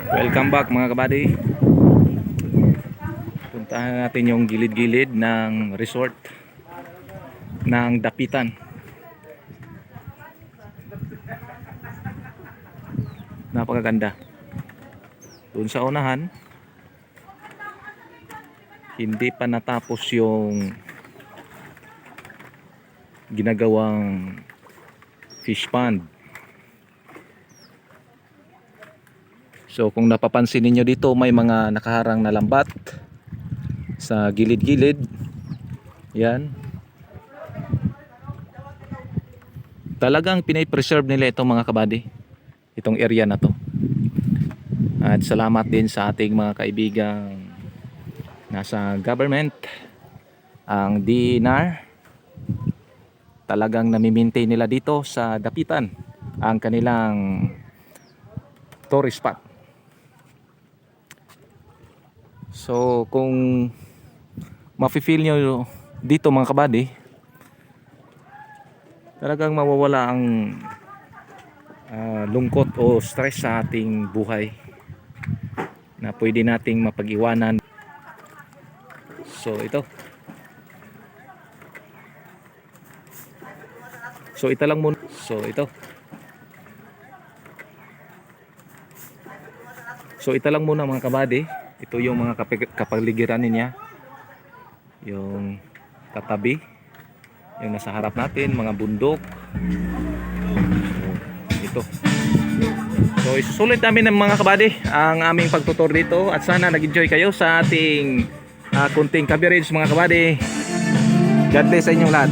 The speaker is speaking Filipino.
Welcome back mga kabady. Puntahan natin yung gilid-gilid ng resort ng Dapitan. Napakaganda. Doon sa unahan, hindi pa natapos yung ginagawang fish pond. So kung napapansin niyo dito, may mga nakaharang na lambat sa gilid-gilid. Yan. Talagang pinay-preserve nila itong mga kabady, itong area na to. At salamat din sa ating mga kaibigang nasa government, ang DENR. Talagang nami-maintain nila dito sa Dapitan ang kanilang tourist spot. So kung mafe-feel nyo dito mga kabady, talagang mawawala ang lungkot o stress sa ating buhay na pwede nating mapag-iwanan. So ito. So ito lang muna. So ito lang muna mga kabady. Ito yung mga kapaligiran niya. Yung katabi, yung nasa harap natin, mga bundok. So ito. So isusulit namin ng mga kabady ang aming pagtutur dito, at sana nag-enjoy kayo sa ating kunting coverage mga kabady. God bless sa inyong lahat.